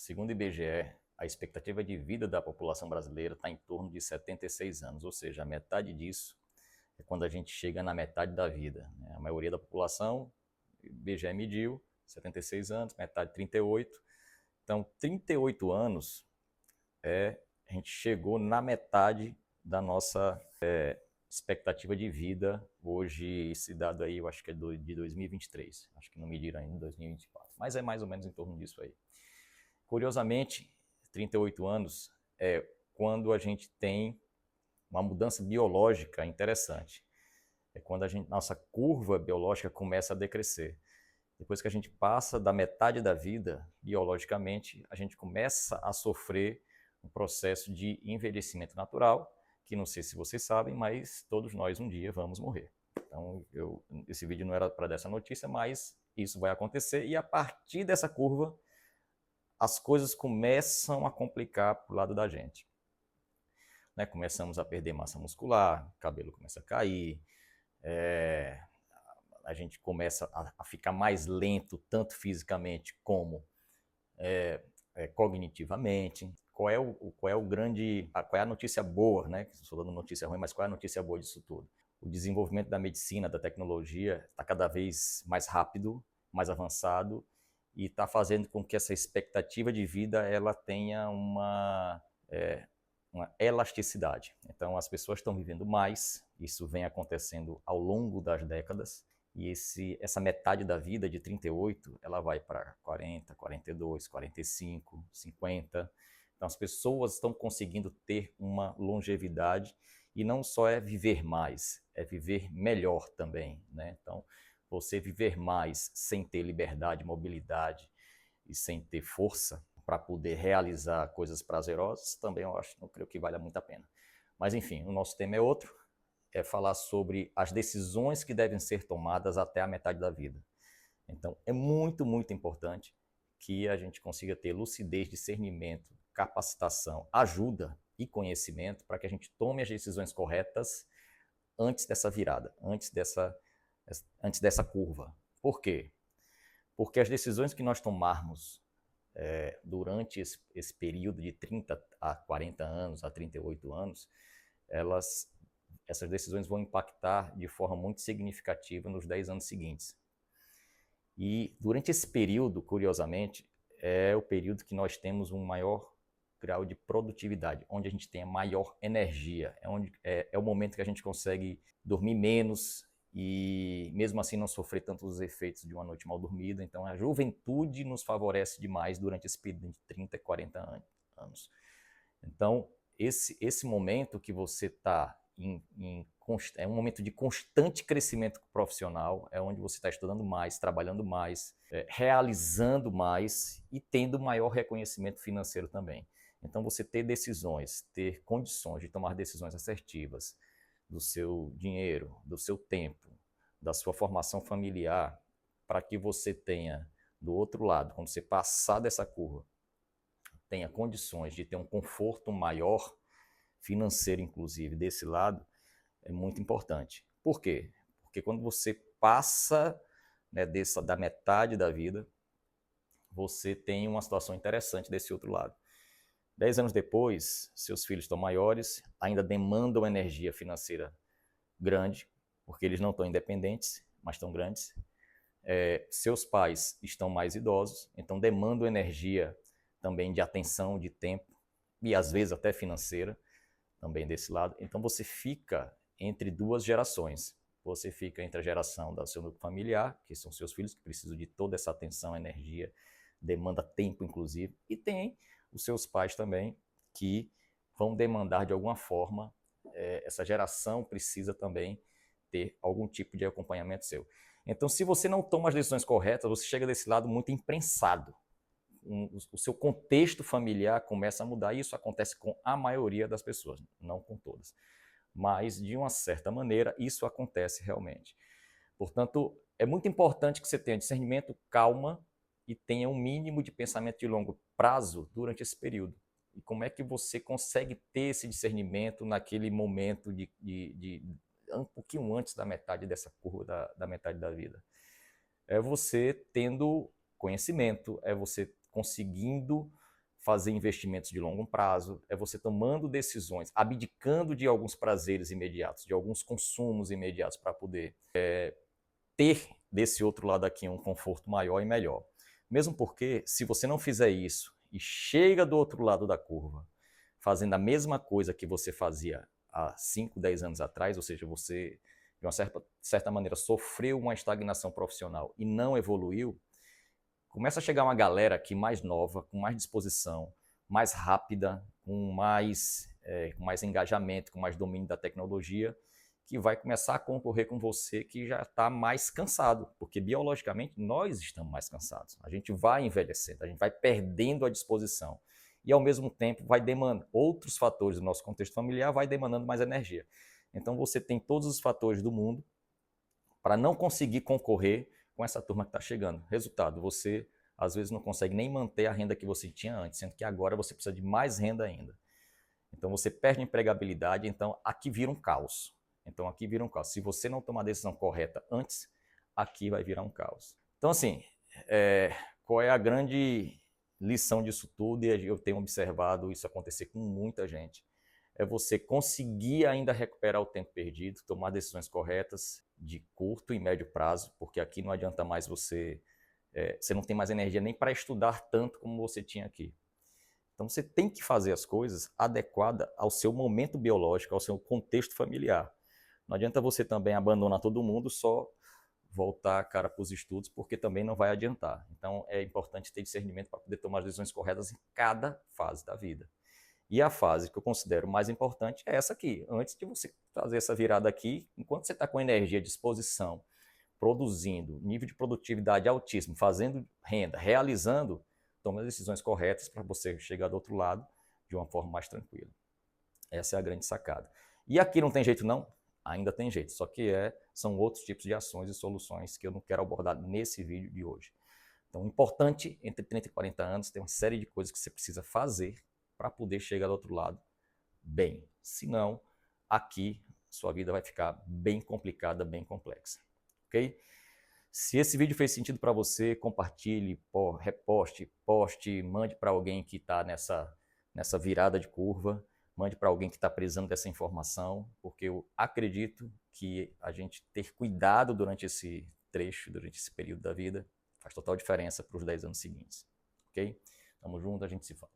Segundo o IBGE, a expectativa de vida da população brasileira está em torno de 76 anos, ou seja, a metade disso é quando a gente chega na metade da vida. A maioria da população, o IBGE mediu, 76 anos, metade 38. Então, 38 anos, a gente chegou na metade da nossa expectativa de vida hoje. Esse dado aí eu acho que é de 2023, acho que não mediram ainda em 2024, mas é mais ou menos em torno disso aí. Curiosamente, 38 anos é quando a gente tem uma mudança biológica interessante. É quando nossa curva biológica começa a decrescer. Depois que a gente passa da metade da vida, biologicamente, a gente começa a sofrer um processo de envelhecimento natural, que não sei se vocês sabem, mas todos nós um dia vamos morrer. Então, esse vídeo não era para dar essa notícia, mas isso vai acontecer e a partir dessa curva, as coisas começam a complicar para o lado da gente. Começamos a perder massa muscular, o cabelo começa a cair, a gente começa a ficar mais lento, tanto fisicamente como cognitivamente. Qual é a notícia boa, né? Estou dando notícia ruim, mas qual é a notícia boa disso tudo? O desenvolvimento da medicina, da tecnologia, está cada vez mais rápido, mais avançado, e está fazendo com que essa expectativa de vida ela tenha uma elasticidade. Então, as pessoas estão vivendo mais, isso vem acontecendo ao longo das décadas, e essa metade da vida, de 38, ela vai para 40, 42, 45, 50. Então, as pessoas estão conseguindo ter uma longevidade, e não só é viver mais, é viver melhor também, né? Então, você viver mais sem ter liberdade, mobilidade e sem ter força para poder realizar coisas prazerosas, também não creio que valha muito a pena. Mas enfim, o nosso tema é outro, é falar sobre as decisões que devem ser tomadas até a metade da vida. Então, é muito, muito importante que a gente consiga ter lucidez, discernimento, capacitação, ajuda e conhecimento para que a gente tome as decisões corretas antes dessa virada, antes dessa curva. Por quê? Porque as decisões que nós tomarmos durante esse período de 30 a 40 anos, a 38 anos, essas decisões vão impactar de forma muito significativa nos 10 anos seguintes. E durante esse período, curiosamente, é o período que nós temos um maior grau de produtividade, onde a gente tem a maior energia, é o momento que a gente consegue dormir menos e mesmo assim não sofrer tantos os efeitos de uma noite mal dormida. Então a juventude nos favorece demais durante esse período de 30 e 40 anos. Então esse momento que você está é um momento de constante crescimento profissional, é onde você está estudando mais, trabalhando mais, realizando mais e tendo maior reconhecimento financeiro também. Então você ter decisões, ter condições de tomar decisões assertivas do seu dinheiro, do seu tempo, da sua formação familiar, para que você tenha do outro lado, quando você passar dessa curva, tenha condições de ter um conforto maior, financeiro inclusive, desse lado, é muito importante. Por quê? Porque quando você passa da metade da vida, você tem uma situação interessante desse outro lado. 10 anos depois, seus filhos estão maiores, ainda demandam energia financeira grande, porque eles não estão independentes, mas estão grandes. Seus pais estão mais idosos, então demandam energia também de atenção, de tempo, e às vezes até financeira, também desse lado. Então você fica entre duas gerações. Você fica entre a geração do seu núcleo familiar, que são seus filhos, que precisam de toda essa atenção, energia, demanda tempo, inclusive, e tem os seus pais também, que vão demandar de alguma forma, essa geração precisa também ter algum tipo de acompanhamento seu. Então, se você não toma as decisões corretas, você chega desse lado muito imprensado. O seu contexto familiar começa a mudar, e isso acontece com a maioria das pessoas, não com todas. Mas, de uma certa maneira, isso acontece realmente. Portanto, é muito importante que você tenha discernimento, calma, e tenha um mínimo de pensamento de longo prazo durante esse período. E como é que você consegue ter esse discernimento naquele momento um pouquinho antes da metade dessa curva, da metade da vida? É você tendo conhecimento, é você conseguindo fazer investimentos de longo prazo, é você tomando decisões, abdicando de alguns prazeres imediatos, de alguns consumos imediatos para poder ter desse outro lado aqui um conforto maior e melhor. Mesmo porque, se você não fizer isso e chega do outro lado da curva, fazendo a mesma coisa que você fazia há 5, 10 anos atrás, ou seja, você, de uma certa maneira, sofreu uma estagnação profissional e não evoluiu, começa a chegar uma galera aqui mais nova, com mais disposição, mais rápida, com mais engajamento, com mais domínio da tecnologia, que vai começar a concorrer com você que já está mais cansado, porque biologicamente nós estamos mais cansados. A gente vai envelhecendo, a gente vai perdendo a disposição. E ao mesmo tempo vai demandando outros fatores do nosso contexto familiar, vai demandando mais energia. Então você tem todos os fatores do mundo para não conseguir concorrer com essa turma que está chegando. Resultado, você às vezes não consegue nem manter a renda que você tinha antes, sendo que agora você precisa de mais renda ainda. Então você perde empregabilidade, então aqui vira um caos. Se você não tomar a decisão correta antes, aqui vai virar um caos. Então assim, qual é a grande lição disso tudo? E eu tenho observado isso acontecer com muita gente. É você conseguir ainda recuperar o tempo perdido, tomar decisões corretas de curto e médio prazo, porque aqui não adianta mais você não tem mais energia nem para estudar tanto como você tinha aqui. Então você tem que fazer as coisas adequadas ao seu momento biológico, ao seu contexto familiar. Não adianta você também abandonar todo mundo, só voltar a cara para os estudos, porque também não vai adiantar. Então é importante ter discernimento para poder tomar as decisões corretas em cada fase da vida. E a fase que eu considero mais importante é essa aqui. Antes de você fazer essa virada aqui, enquanto você está com energia, disposição, produzindo, nível de produtividade altíssimo, fazendo renda, realizando, tome as decisões corretas para você chegar do outro lado de uma forma mais tranquila. Essa é a grande sacada. E aqui não tem jeito não? Ainda tem jeito, só que são outros tipos de ações e soluções que eu não quero abordar nesse vídeo de hoje. Então, importante, entre 30 e 40 anos, tem uma série de coisas que você precisa fazer para poder chegar do outro lado bem. Senão, aqui, sua vida vai ficar bem complicada, bem complexa. Ok? Se esse vídeo fez sentido para você, compartilhe, reposte, poste, mande para alguém que está nessa virada de curva, mande para alguém que está precisando dessa informação, porque eu acredito que a gente ter cuidado durante esse trecho, durante esse período da vida, faz total diferença para os 10 anos seguintes. Ok? Tamo junto, a gente se fala.